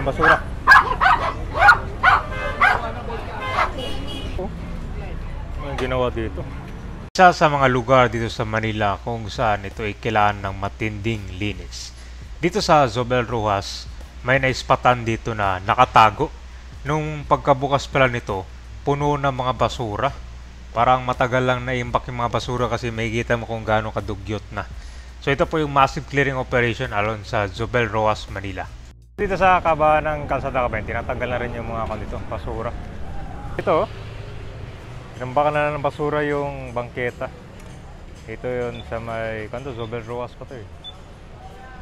yung basura. Ano yung ginawa dito? Isa sa mga lugar dito sa Manila kung saan ito ay kailangan ng matinding linis. Dito sa Zobel Rojas, may naispatan dito na nakatago. Nung pagkabukas pala nito, puno ng mga basura. Parang matagal lang na-impact yung mga basura kasi makikita mo kung gaano kadugyot na. So ito po yung massive clearing operation along sa Zobel Rojas, Manila. Dito sa kabahan ng kalsada kabayan, tinatanggal na rin yung mga dito, basura. Ito, inambakan na ng basura yung bangketa. Ito yun sa may Zobel Rojas pa to eh.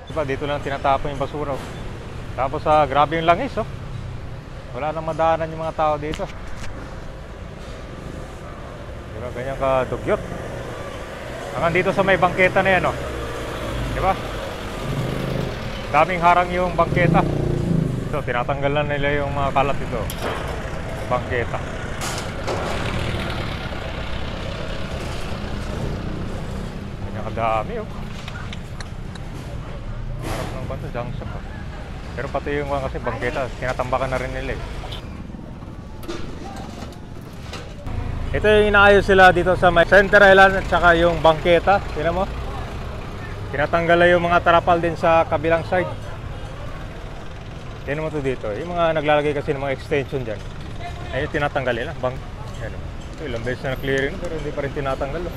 Diba, dito lang tinatapon yung basura. Tapos grabe yung langis oh. Wala nang madaanan yung mga tao dito. Diba, ganyan kadugyot. Hanggang dito sa may bangketa na yan oh. Diba? Daming harang yung bangketa. Ito, tinatanggal na nila yung mga kalat dito. Bangketa. Ganyan kadami oh. Harap ng banto, junction oh. Pero pati yung kasi bangketa, tinatambakan na rin nila eh. Ito yung inaayos sila dito sa may Center Island at saka yung bangketa. Tingnan mo. Tinatanggal na yung mga trapal din sa kabilang side. Tingnan mo to dito. Yung mga naglalagay kasi ng mga extension dyan. Ayun, tinatanggal nila. Yan, ito, ilang beses na na-clearing pero hindi pa rin tinatanggal. Oh.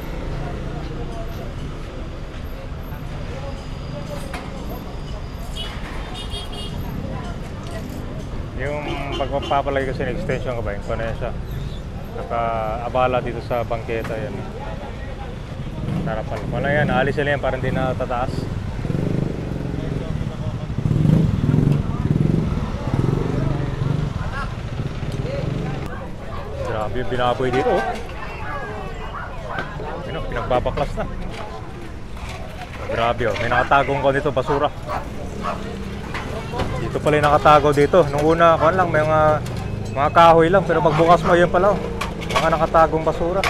Yung pagpapalagay kasi ng extension ka ba? Yung paano yan siya? Naka-abala dito sa bangketa yan. Tarapan. Kung ano yan, aalis sila yan para hindi na tataas. Grabe yung binaboy dito oh. Ano, pinagbabaklas na. Grabe oh, may nakatagong ko dito, basura. Dito pala yung nakatago dito. Nung una, lang, may mga kahoy lang. Pero pagbukas mo, yun pala oh. Mga nakatagong basura.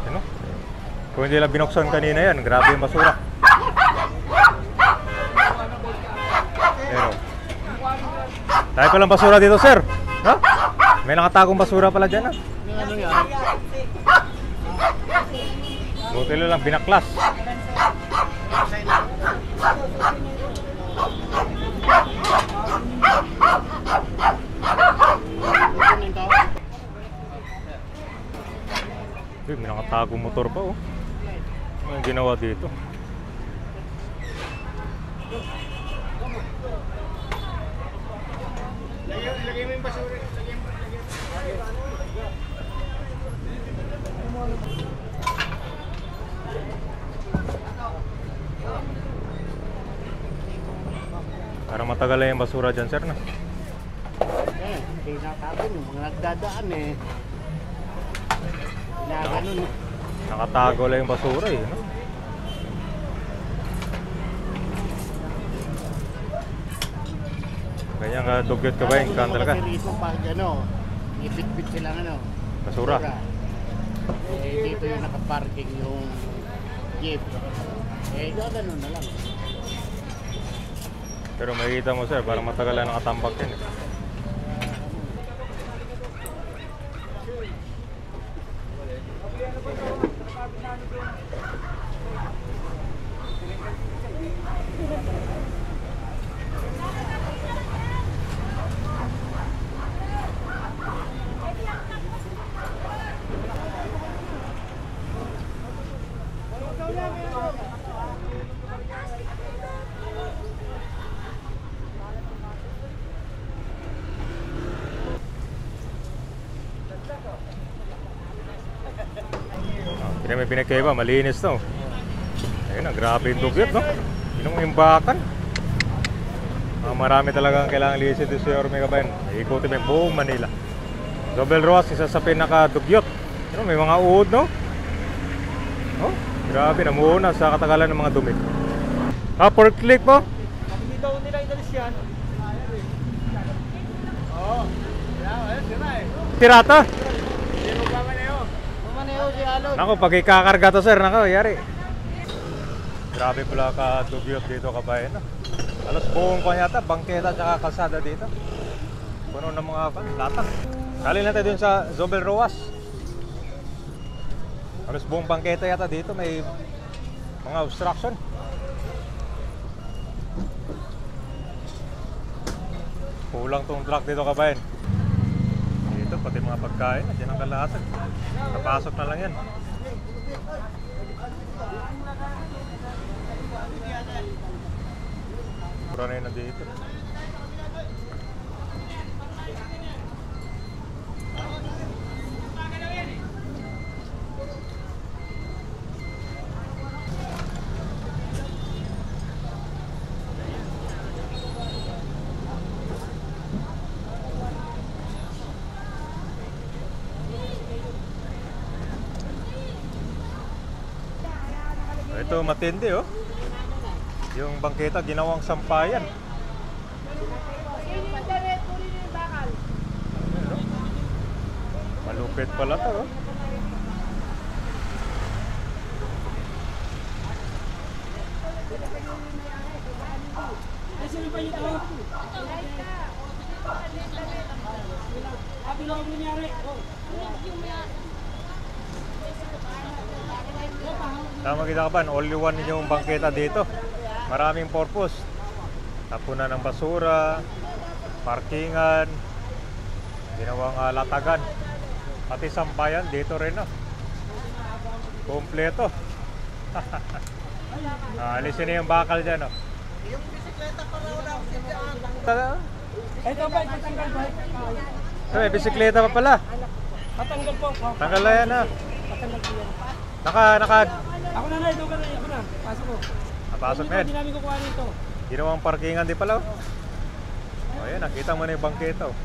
Ano? Kung hindi lang binuksan kanina yan, grabe yung basura. Tayo ko lang basura dito, sir. Ha? May nakatagong basura pala dyan, ha? Ano yan? Buti lang, binaklas. May nakatagong motor pa, oh. Ano yung ginawa dito? Lagay mo yung basura. Parang matagal na yung basura dyan, sir, na? Hindi nakatapon yung mga nagdadaan eh. Ganun. Nakatago lang yung basura eh, no? Ganyan ka, dugyot ka ba yung kan talaga? Kasi rito pag ipit-pit silang Basura. Eh, dito yung nakaparking yung jeep. Eh, ganun na lang. Pero makikita mo, sir, parang matagal na nakatambak yan eh. Hindi na may pinagkaiba, malinis to. Ayun na, grabe yung dugyot, no? Yun ang imbakan. Marami talagang kailangan lisit si Orme Kabayan. Ikutin mo yung buong Manila. Zobel Rojas, isa sa pinaka-dugyot. May mga uod, no? Oh, grabe, namuuna sa katagalan ng mga dumi. Ah, pork click mo? Hindi daw nila inalis yan. Oo. Ayun, sira eh. Pirata? Hindi mo pa maneho. Maneho si Alon. Nako, pag ikakarga to sir, nako, yari. Grabe pala ka-dugyot dito kabayan. No? Alos buong pa yata, bangketa at kalsada dito. Puno ng mga latak. Kali natin dun sa Zobel Rojas. Alos buong bangketa yata dito, may mga obstruction. Kulang tong truck dito kabayan. Dito, pati mga pagkain, dyan ang kalatag. Napasok na lang yan. Pura na yun nandito. Ito matindi oh. Yung bangketa ginawang sampayan. Malupit pala to oh. Tama kita ka ba? Only one yung bangketa dito. Maraming purpose. Tapunan ng basura, parkingan, ginawang latagan. Pati sampayan dito rin oh. Kompleto. Alisin na yung bakal dyan oh. Yung bisikleta pa raw lang. Ito ba, tatanggal ba? may bisikleta pa pala. Tatanggal po. Tanggal na yan ah. Tatanggal po yan. Naka Ako na, ito ka na. Ako na. Pasok ko. napasok na yan. Hindi namin kukuha nito. Ginawang parkingan din pala oh. Ayan, nakita mo na yung bangketa oh.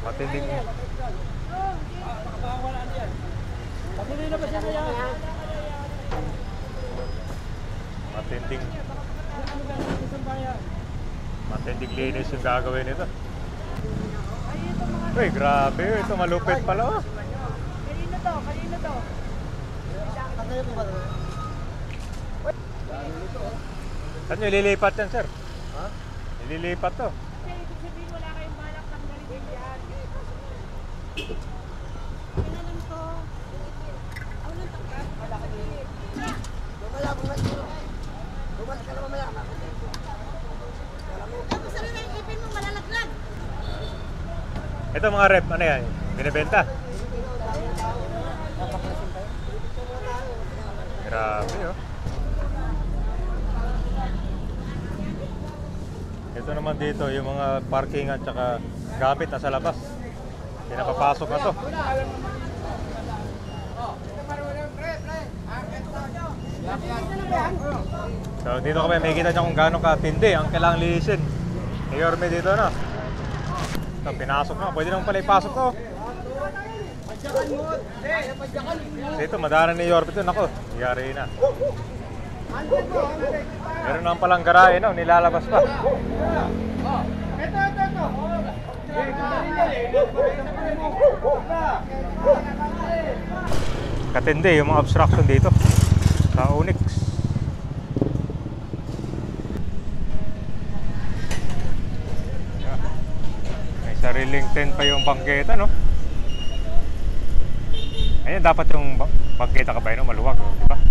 Matinding Baka wala na yan. Patuloy na ba siya kaya? matinding linis yung gagawin nito. Uy, grabe, ito malupit pala oh. Kanino to? Kanino to? Saan nyo ililipat yan sir? Ha? Ililipat to. Kasi ibig sabihin wala kayong balak tanggalin din yan. Kailangan to. Ako nang tanggal. Wala ka din. Mamaya, bumas ka na mamaya. Tapos ano na yung ipin mo malalaglag? Ito mga rep, ano yan? Binibenta? Grabe oh. Ito naman dito, yung mga parking at saka gamit na sa labas. Pinapapasok na to. So dito kami, may kita nyo kung gano'ng katindi ang kailangang linisin. Ni Yorme dito na. Ito, pinasok na. Pwede naman pala ipasok to. Dito, madaanan ni Yorme ito. Nako, yari na. Meron naman palang garahe, no? Nilalabas pa. Katindi yung mga obstruction dito sa Onyx. May sariling tent pa yung bangketa, no? Ayun, dapat yung bangketa ka ba, no? Maluwag, no? Diba?